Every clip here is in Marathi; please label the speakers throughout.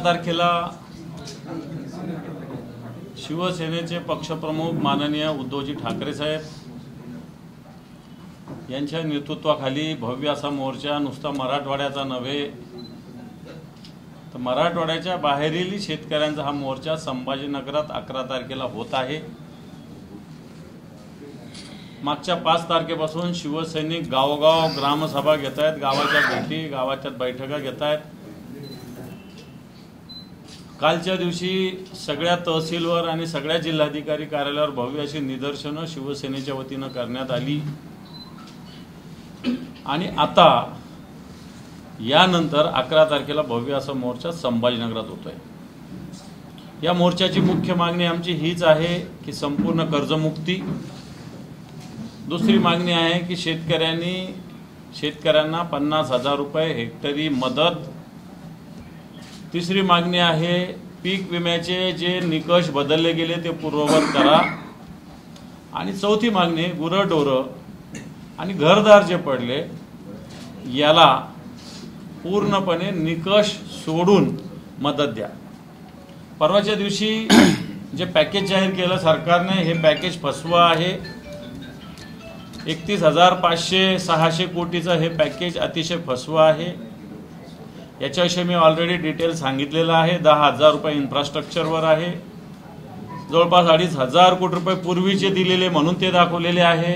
Speaker 1: तारखेला शिवसेनेचे पक्षप्रमुख माननीय उद्धवजी ठाकरे साहेब यांच्या नेतृत्वाखाली भव्य असा मोर्चा नुसता मराठवाड्याचा नव्हे तर मराठवाड्याच्या बाहेरील शेतकऱ्यांचा हा मोर्चा संभाजीनगरात 11 तारखेला होत आहे। मागच्या 5 तारखेपासून शिवसैनिक गावोगाव ग्रामसभा घेत आहेत, गावाच्या भेटी गावाच्या बैठका घेत आहेत। कालच्या दिवशी सगळ्या तहसीलवर आणि सगळ्या जिल्हाधिकारी कार्यालयावर भव्य अशी निदर्शनं शिवसेनेच्या वतीनं करण्यात आली आणि आता यानंतर 11 तारखेला भव्य असा मोर्चा संभाजीनगरात होतोय। या मोर्चाची मुख्य मागणी आमची हीच आहे की संपूर्ण कर्जमुक्ती। दुसरी मागणी आहे की शेतकऱ्यांना 50,000 रुपये हेक्टरी मदत। तिसरी मागणी आहे पीक विम्याचे जे निकष बदलले गेले ते पूर्ववत करा। आणि चौथी मागणी गुरंढोरं आणि घरदार जे पडले याला पूर्णपणे निकष सोडून मदत द्या। परवाच्या दिवशी जे पॅकेज जाहीर केलं सरकारने हे पॅकेज फसवं आहे। 31,500-600 कोटीचं हे पॅकेज अतिशय फसवं आहे। याच्याविषयी मी ऑलरेडी डिटेल सांगितलेलं आहे। 10,000 रुपये इन्फ्रास्ट्रक्चरवर आहे, जवळपास 2,500 कोटी रुपये पूर्वीचे दिलेले म्हणून ते दाखवलेले आहे।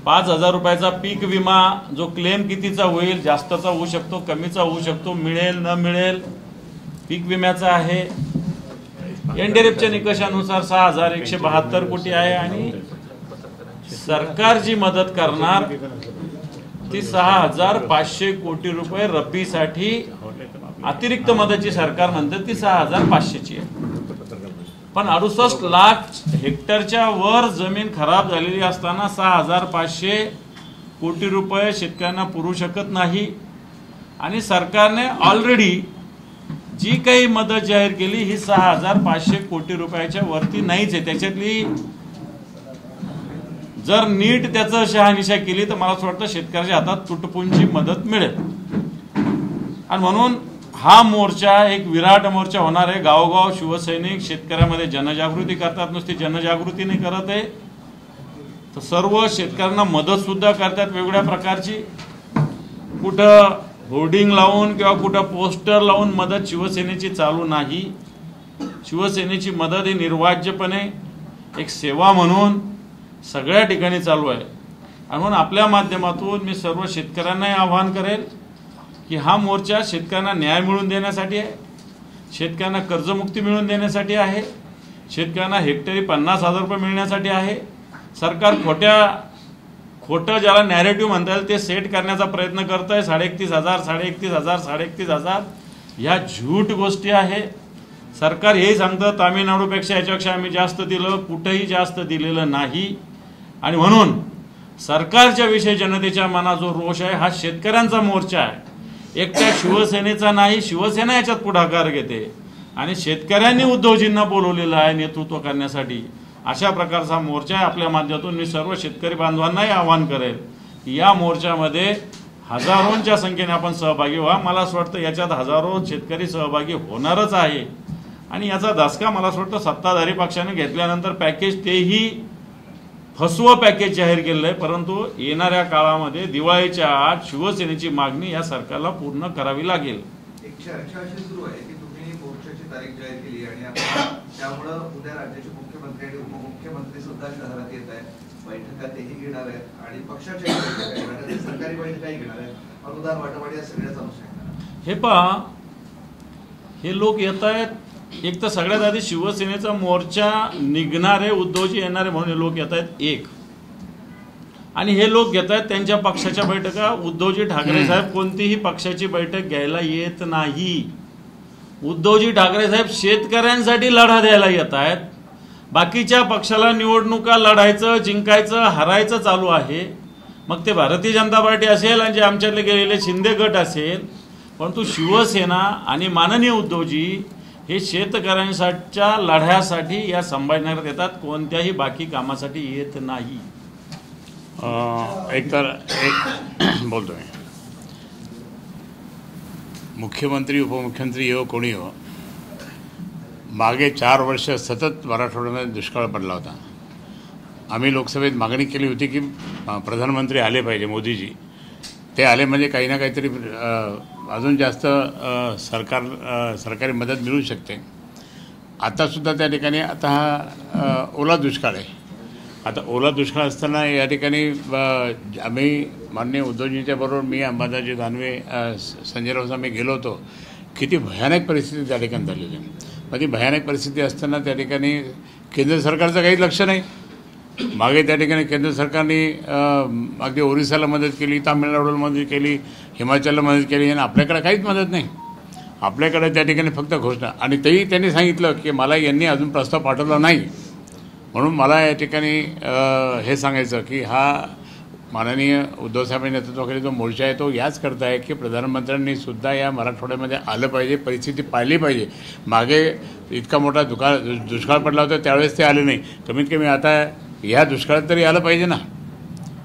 Speaker 1: 5,000 रुपयाचा पीक विमा जो क्लेम कितीचा होईल, जास्तचा होऊ शकतो, कमीचा होऊ शकतो, मिळेल न मिळेल, पीक विम्याचा आहे। एनडीआरएफच्या निकषानुसार 6,172 कोटी आहे आणि सरकार जी मदत करणार ती 6,500 कोटी रुपये रब्बीसाठी अतिरिक्त मदतची सरकार म्हणते ती 6,500ची आहे। पण 68 लाख हेक्टरच्या वर जमीन खराब झालेली असताना 6,500 कोटी रुपये शेतकऱ्यांना पुरू शकत नाही आणि सरकारने ऑलरेडी जी काही मदत जाहीर केली ही 6,500 कोटी रुपयाच्या वरती नाहीच आहे। त्याच्यातली जर नीट त्याचं शहानिशा केली तर मला असं वाटतं शेतकऱ्याच्या हातात तुटपुंजी मदत मिळेल। आणि म्हणून हा मोर्चा एक विराट मोर्चा होणार आहे। गावोगाव शिवसैनिक शेतकऱ्यामध्ये जनजागृती करतात, नुसती जनजागृती नाही करत आहे तर सर्व शेतकऱ्यांना मदत सुद्धा करतात वेगवेगळ्या प्रकारची। कुठं होर्डिंग लावून किंवा कुठं पोस्टर लावून मदत शिवसेनेची चालू नाही। शिवसेनेची मदत ही निर्वाज्यपणे एक सेवा म्हणून सगळ्या ठिकाणी चालू आहे। आणि म्हणून आपल्या माध्यमातून मी सर्व शेतकऱ्यांनाही आवाहन करेल की हा मोर्चा शेतकऱ्यांना न्याय मिळवून देण्यासाठी आहे, शेतकऱ्यांना कर्जमुक्ती मिळवून देण्यासाठी आहे, शेतकऱ्यांना हेक्टरी 50,000 रुपये मिळण्यासाठी आहे। सरकार खोटं ज्याला नॅरेटिव्ह म्हणता येईल ते सेट करण्याचा प्रयत्न करत आहे। 31,500, 31,500, 31,500 ह्या झूट गोष्टी आहे। सरकार हेही सांगतं तामिळनाडूपेक्षा याच्यापेक्षा आम्ही जास्त दिलं, कुठेही जास्त दिलेलं नाही। आणि म्हणून सरकारच्या विषयी जनतेच्या मनात जो रोष आहे हा शेतकऱ्यांचा मोर्चा आहे, एकट्या शिवसेनेचा नाही। शिवसेना याच्यात पुढाकार घेते आणि शेतकऱ्यांनी उद्धवजींना बोलवलेलं आहे नेतृत्व करण्यासाठी। अशा प्रकारचा मोर्चा आहे। आपल्या माध्यमातून मी सर्व शेतकरी बांधवांनाही आवाहन करेल की या मोर्चामध्ये हजारोंच्या संख्येने आपण सहभागी व्हा। मला असं वाटतं याच्यात हजारो शेतकरी सहभागी होणारच आहे आणि याचा धसका मला असं वाटतं सत्ताधारी पक्षाने घेतल्यानंतर पॅकेज तेही फसवं पॅकेज जाहीर केलेलं आहे। परंतु येणाऱ्या काळामध्ये दिवाळीच्या आत शिवसेनेची मागणी या सरकारला पूर्ण करावी लागेल।
Speaker 2: एक चर्चा अशी सुरू आहे की तुम्ही मोर्चाची तारीख जाहीर केली आणि आता त्यामुळे उद्या राज्याचे मुख्यमंत्री आणि उपमुख्यमंत्री सुद्धा शहरात येत आहेत, बैठका तेही घेणार आहेत आणि पक्षाच्या बैठका घेणार आहेत, सरकारी बैठकाही घेणार आहेत, अनुदान वाटप या सगळ्याच अनुषंगाने।
Speaker 1: हे पहा, हे लोक येत आहेत, एक तर सगळ्यात आधी शिवसेनेचा मोर्चा निघणारे उद्धवजी येणारे म्हणून हे लोक येत आहेत एक, आणि हे लोक घेत आहेत त्यांच्या पक्षाच्या बैठका। उद्धवजी ठाकरे साहेब कोणतीही पक्षाची बैठक घ्यायला येत नाही। उद्धवजी ठाकरे साहेब शेतकऱ्यांसाठी लढा द्यायला येत आहेत। बाकीच्या पक्षाला निवडणुका लढायचं, जिंकायचं, हरायचं चालू आहे। मग ते भारतीय जनता पार्टी असेल आणि जे आमच्यातले गेलेले शिंदे गट असेल, परंतु शिवसेना आणि माननीय उद्धवजी हे शेतकऱ्यांच्या लढ्यासाठी या संभाजीनगरात येतात, कोणत्याही बाकी कामासाठी येत नाही।
Speaker 3: एक बोलतो मी मुख्यमंत्री उपमुख्यमंत्री येऊ कोणी हो, मागे 4 वर्ष सतत मराठवाड्यामध्ये दुष्काळ पडला होता. आम्ही लोकसभेत मागणी केली होती की प्रधानमंत्री आले पाहिजे, मोदीजी. ते आले म्हणजे काही ना काहीतरी अजून जास्त सरकारी मदत मिळू शकते. आतासुद्धा त्या ठिकाणी आता हा ओला दुष्काळ आहे. आता ओला दुष्काळ असताना या ठिकाणी आम्ही माननीय उद्धवजींच्या बरोबर मी, अंबादासजी दानवे, संजय राऊत आम्ही गेलो होतो. किती भयानक परिस्थिती त्या ठिकाणी झालेली आहे. मग ती भयानक परिस्थिती असताना त्या ठिकाणी केंद्र सरकारचं काही लक्ष नाही. मागे त्या ठिकाणी केंद्र सरकारने अगदी ओरिसाला मदत केली, तामिळनाडूला मदत केली, हिमाचलला मदत केली, आणि आपल्याकडे काहीच मदत नाही. आपल्याकडे त्या ठिकाणी फक्त घोषणा. आणि तेही त्यांनी सांगितलं की मला यांनी अजून प्रस्ताव पाठवला नाही. म्हणून मला या ठिकाणी हे सांगायचं की हा माननीय उद्धवसाहेबांच्या नेतृत्वाखाली जो मोर्चा आहे तो याच करता आहे की प्रधानमंत्र्यांनी सुद्धा या मराठवाड्यामध्ये आलं पाहिजे, परिस्थिती पाहिली पाहिजे. मागे इतका मोठा दुष्काळ पडला होता त्यावेळेस ते आले नाही. कमीत कमी आता ह्या दुष्काळात तरी आलं पाहिजे ना,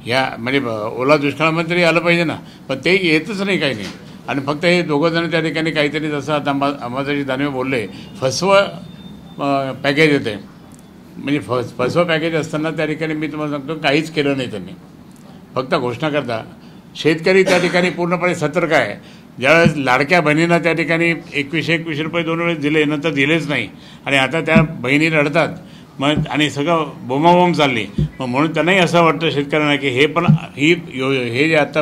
Speaker 3: या म्हणजे ओला दुष्काळामध्ये तरी आलं पाहिजे ना. पण ते येतच नाही, काही नाही. आणि फक्त हे दोघंजण त्या ठिकाणी काहीतरी, जसं आता अंबादासजी दानवे बोलले, फसवं पॅकेज येते. म्हणजे फसवं पॅकेज असताना त्या ठिकाणी मी तुम्हाला सांगतो काहीच केलं नाही त्यांनी, फक्त घोषणा करता. शेतकरी त्या ठिकाणी पूर्णपणे सतर्क आहे. ज्यावेळेस लाडक्या बहिणींना त्या ठिकाणी 21 रुपये 2 वेळेस दिले, नंतर दिलेच नाही. आणि आता त्या बहिणी रडतात मग, आणि सगळं बोंबाबोंब चालली. मग म्हणून त्यांनाही असं वाटतं शेतकऱ्यांना की हे पण हे जे आता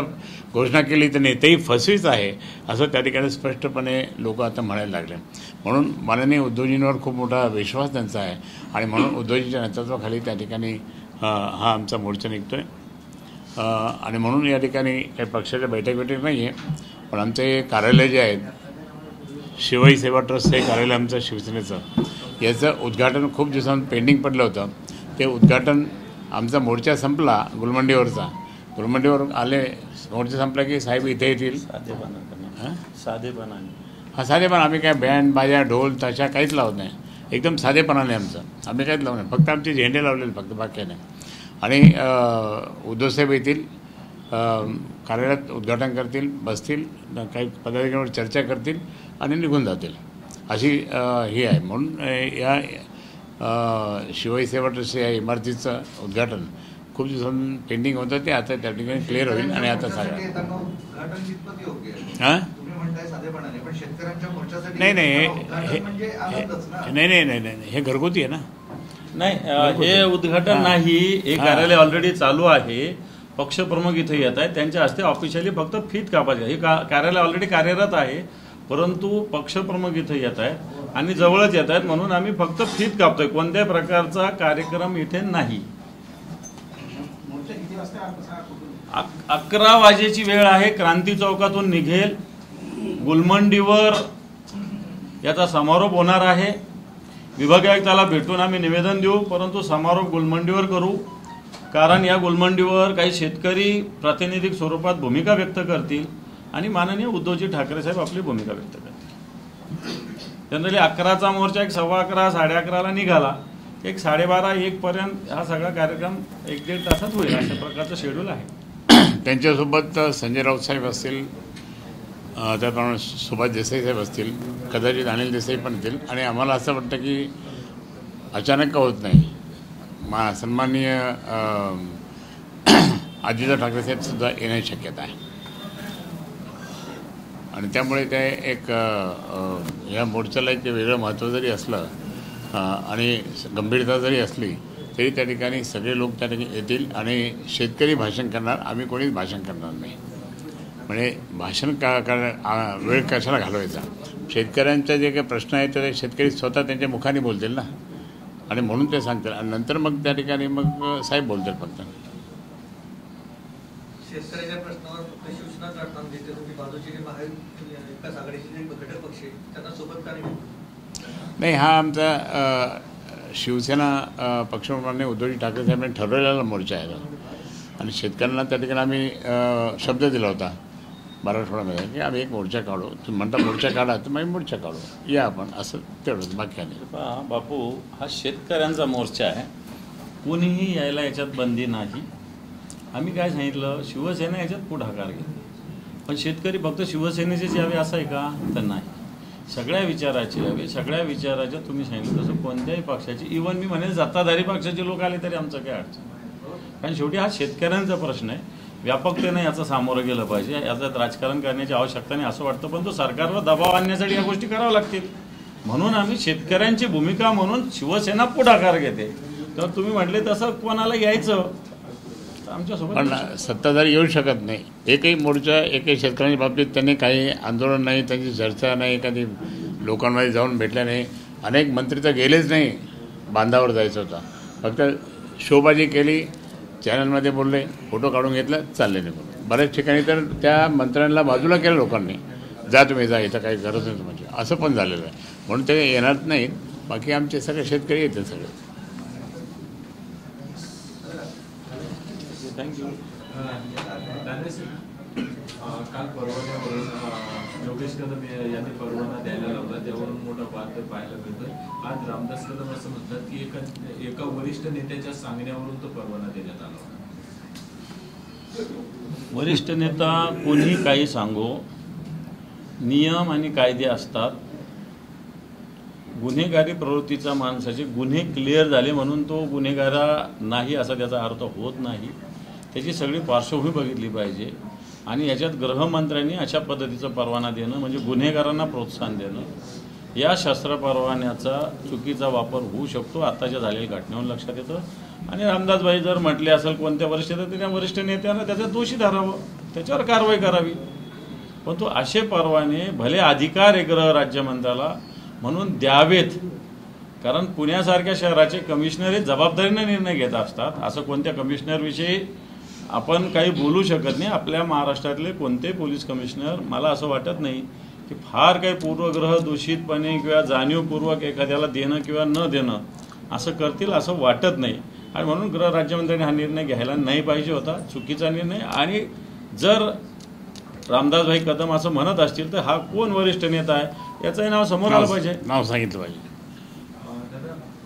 Speaker 3: घोषणा केली त्यांनी तेही फसवीच आहे, असं त्या ठिकाणी स्पष्टपणे लोक आता म्हणायला लागले. म्हणून माननीय उद्धवजींवर खूप मोठा विश्वास त्यांचा आहे. आणि म्हणून उद्धवजींच्या नेतृत्वाखाली त्या ठिकाणी हा आमचा मोर्चा निघतो आहे. आणि म्हणून या ठिकाणी काही पक्षाच्या बैठक नाही आहे, पण आमचे कार्यालय जे आहेत, शिवाई सेवा ट्रस्ट हे कार्यालय आमचं शिवसेनेचं, याचं उद्घाटन खूप दिवसांत पेंडिंग पडलं होतं. ते उद्घाटन आमचा मोर्चा संपला गुलमंडीवरचा, गुलमंडीवर आले, मोर्चा संपला की साहेब इथे येतील. साधेपणा आम्ही काय बँड बाजा ढोल ताशा काहीच लावत नाही. एकदम साधेपणाने आमचं, आम्ही काहीच लावत नाही. फक्त आमचे झेंडे लावलेले, फक्त बाकी नाही. आणि उद्धवसाहेब येतील, कार्यालयात उद्घाटन करतील, बसतील, काही पदाधिकाऱ्यांवर चर्चा करतील आणि निघून जातील, अशी ही आहे. म्हणून या शिवाई सेवा ट्रस्ट या इमारतीचं उद्घाटन खूप दिवसांनी पेंडिंग होतं, ते आता त्या ठिकाणी क्लिअर होईल. आणि आता सांगा हां नाही नाही हे घरगुती आहे ना.
Speaker 1: नाही, हे उद्घाटन नाही, हे कार्यालय ऑलरेडी चालू आहे. पक्षप्रमुख इथे येत आहेत, त्यांच्या हस्ते ऑफिशियली फक्त फीत कापायचे. हे कार्यालय ऑलरेडी कार्यरत आहे, परंतु पक्षप्रमुख इथे येत आहेत आणि जवळच येत आहेत, म्हणून आम्ही फक्त फीत कापतोय. कोणत्याही प्रकारचा कार्यक्रम इथे नाही. 11 वाजेची वेळ आहे. क्रांती चौकातून निघेल, गुलमंडीवर याचा समारोप होणार आहे. विभागीय आयुक्ताला भेटून आम्ही निवेदन देऊ, परंतु समारोप गुलमंडीवर करू. कारण या गुलमंडीवर काही शेतकरी प्रातिनिधिक स्वरूपात भूमिका व्यक्त करतील आणि माननीय उद्धवजी ठाकरे साहेब आपली भूमिका व्यक्त करतील. जनरली 11चा मोर्चा 11:15 11:30ला निघाला, 12:30-1 पर्यंत हा सगळा कार्यक्रम 1-1.5 तासात होईल, अशा प्रकारचं शेड्यूल आहे.
Speaker 3: त्यांच्यासोबत संजय राऊत साहेब असतील, त्याप्रमाणे सुभाष देसाई साहेब असतील, कदाचित अनिल देसाई पण येतील. आणि आम्हाला असं वाटतं की अचानक का होत नाही, सन्माननीय आदित्य ठाकरे साहेब सुद्धा येण्याची शक्यता आहे. आणि त्यामुळे ते एक या मोर्चाला एक वेगळं महत्त्व जरी असलं आणि गंभीरता जरी असली तरी त्या ठिकाणी सगळे लोक त्या ठिकाणी येतील. आणि शेतकरी भाषण करणार, आम्ही कोणीच भाषण करणार नाही. म्हणजे भाषण वेळ कशाला घालवायचा. शेतकऱ्यांचे जे काही प्रश्न आहेत ते शेतकरी स्वतः त्यांच्या मुखाने बोलतील ना, आणि म्हणून ते सांगतील. आणि नंतर मग त्या ठिकाणी मग साहेब बोलतील. फक्त
Speaker 4: शेतकऱ्याच्या प्रश्नावर फक्त शिवसेना लढताना दिसते, तुम्ही बाजूची महाविकास आघाडीचे घटक पक्ष त्यांना सोबत का
Speaker 3: नाही. हा आमचा शिवसेना पक्षप्रमुखांनी उद्धवजी ठाकरे साहेबांनी ठरवलेला मोर्चा आहे. आणि शेतकऱ्यांना त्या ठिकाणी आम्ही शब्द दिला होता मराठवाड्यामध्ये की आम्ही एक मोर्चा काढू. तुम्ही म्हणता मोर्चा काढा, तर मग मोर्चा काढू, या आपण, असं तेवढंच, बाकी नाही.
Speaker 1: बापू, हा शेतकऱ्यांचा मोर्चा आहे, कोणीही यायला याच्यात बंदी नाही. आम्ही काय सांगितलं, शिवसेना याच्यात पुढाकार घेतली. पण शेतकरी फक्त शिवसेनेचेच यावे असं आहे का? तर नाही, सगळ्या विचाराचे यावे. सगळ्या विचाराच्या तुम्ही सांगितलं तसं कोणत्याही पक्षाची, इव्हन मी म्हणेन सत्ताधारी पक्षाचे लोक आले तरी आमचं काय अडचण नाही. कारण शेवटी हा शेतकऱ्यांचा प्रश्न आहे. व्यापकतेने याचं सामोरं गेलं पाहिजे. याच्यात राजकारण करण्याची आवश्यकता नाही असं वाटतं, पण तो सरकारवर दबाव आणण्यासाठी या गोष्टी कराव्या लागतील. म्हणून आम्ही शेतकऱ्यांची भूमिका म्हणून शिवसेना पुढाकार घेते. तर तुम्ही म्हटले तसं कोणाला यायचं आमच्यासोबत,
Speaker 3: पण सत्ताधारी येऊ शकत नाही. एकही मोर्चा एकही शेतकऱ्यांच्या बाबतीत त्यांनी काही आंदोलन नाही, त्यांची चर्चा नाही, कधी लोकांमध्ये जाऊन भेटल्या नाही. अनेक मंत्री तर गेलेच नाही. बांधावर जायचं होता, फक्त शोबाजी केली, चॅनलमध्ये बोलले, फोटो काढून घेतलं, चालले नाही. बऱ्याच ठिकाणी तर त्या मंत्र्यांना बाजूला केलं लोकांनी, जा तुम्ही जा, इथं काही गरज नाही तुमची, असं पण झालेलं आहे. म्हणून ते येणार नाहीत. बाकी आमचे सगळे शेतकरी येतील सगळे.
Speaker 1: थँक्यू.
Speaker 5: काल परवान्यावरून योगेश कदम यांनी परवाना द्यायला लावला, त्यावरून मोठा वाद पाहायला मिळतोय. आज रामदास कदम असं म्हणतात की एका वरिष्ठ नेत्याच्या सांगण्यावरून तो परवाना देण्यात आला.
Speaker 1: वरिष्ठ नेता कोणी काही सांगो, नियम आणि कायदे असतात. गुन्हेगारी प्रवृत्तीचा माणसाचे गुन्हे क्लिअर झाले म्हणून तो गुन्हेगारा नाही असा त्याचा अर्थ होत नाही. त्याची सगळी पार्श्वभूमी बघितली पाहिजे. आणि याच्यात गृहमंत्र्यांनी अशा पद्धतीचा परवाना देणं म्हणजे गुन्हेगारांना प्रोत्साहन देणं. या शस्त्र परवान्याचा चुकीचा वापर होऊ शकतो, आत्ताच्या झालेल्या घटनेवर लक्षात येतं. आणि रामदासभाई जर म्हटले असेल कोणत्या वरिष्ठ तर त्या वरिष्ठ नेत्यानं त्याचा दोषी धरावं, त्याच्यावर कारवाई करावी. पण तो असे परवाने भले अधिकार आहे गृह राज्यमंत्र्याला म्हणून द्यावेत, कारण पुण्यासारख्या शहराचे कमिशनर हे जबाबदारीने निर्णय घेत असतात. असं कोणत्या कमिशनरविषयी आपण काही बोलू शकत नाही. आपल्या महाराष्ट्रातले कोणते पोलीस कमिशनर मला असं वाटत नाही की फार काही पूर्वग्रह दूषितपणे किंवा जाणीवपूर्वक एखाद्याला देणं किंवा न देणं असं करतील असं वाटत नाही. आणि म्हणून गृह राज्यमंत्र्यांनी हा निर्णय घ्यायला नाही पाहिजे होता, चुकीचा निर्णय. आणि जर रामदासभाई कदम असं म्हणत असतील तर हा कोण वरिष्ठ नेता आहे याचंही नाव समोर आलं पाहिजे,
Speaker 3: नाव सांगितलं पाहिजे.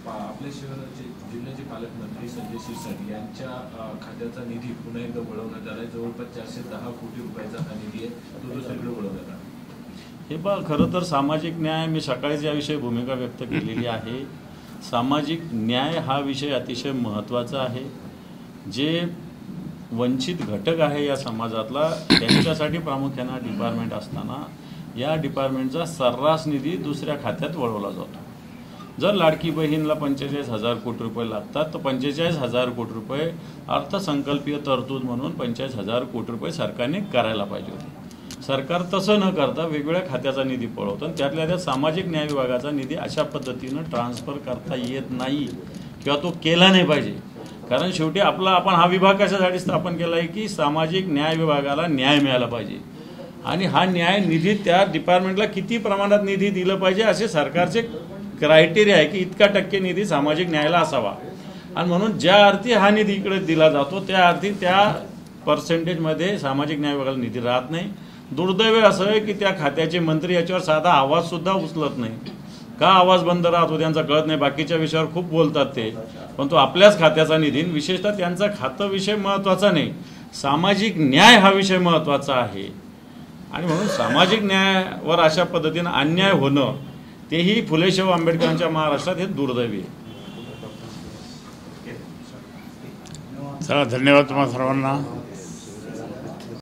Speaker 5: आपल्या शहराचे जिल्ह्याचे पालकमंत्री संजय शिरसाट यांच्या खात्याचा निधी पुन्हा एकदा वळवण्यात आला. जवळपास 410 कोटी रुपयाचा हा निधी आहे, तो दुसरीकडे वळवण्यात आला.
Speaker 1: हे बघ, खरं तर सामाजिक न्याय, मी सकाळीच याविषयी भूमिका व्यक्त केलेली आहे. सामाजिक न्याय हा विषय अतिशय महत्त्वाचा आहे. जे वंचित घटक आहे या समाजातला त्यांच्यासाठी प्रामुख्यानं डिपार्टमेंट असताना या डिपार्टमेंटचा सर्रास निधी दुसऱ्या खात्यात वळवला जातो. जर लाडकी बहीणला 45,000 कोटी रुपये लागतात तर 45,000 कोटी रुपये अर्थसंकल्पीय तरतूद म्हणून 45,000 कोटी रुपये सरकारने करायला पाहिजे होते. सरकार तसं न करता वेगवेगळ्या खात्याचा निधी पळवतं आणि त्यातल्या त्यात सामाजिक न्याय विभागाचा निधी अशा पद्धतीनं ट्रान्सफर करता येत नाही किंवा तो केला नाही पाहिजे. कारण शेवटी आपण हा विभाग कशासाठी स्थापन केला आहे की सामाजिक न्याय विभागाला न्याय मिळाला पाहिजे. आणि हा न्याय निधी त्या डिपार्टमेंटला किती प्रमाणात निधी दिलं पाहिजे असे सरकारचे क्रायटेरिया आहे की इतका टक्के निधी सामाजिक न्यायाला असावा. आणि म्हणून ज्या अर्थी हा निधी इकडे दिला जातो त्या अर्थी त्या पर्सेंटेजमध्ये सामाजिक न्याय विभागाला निधी राहत नाही. दुर्दैव असं आहे की त्या खात्याचे मंत्री याच्यावर साधा आवाजसुद्धा उचलत नाही. का आवाज बंद राहतो त्यांचा कळत नाही. बाकीच्या विषयावर खूप बोलतात ते, पण तो आपल्याच खात्याचा निधी, विशेषतः त्यांचा खातं विषय महत्त्वाचा नाही, सामाजिक न्याय हा विषय महत्त्वाचा आहे. आणि म्हणून सामाजिक न्यायावर अशा पद्धतीनं अन्याय होणं तेही फुले शाहू आंबेडकरांच्या महाराष्ट्रात हे दुर्दैवी आहे.
Speaker 3: चला, धन्यवाद तुम्हाला सर्वांना.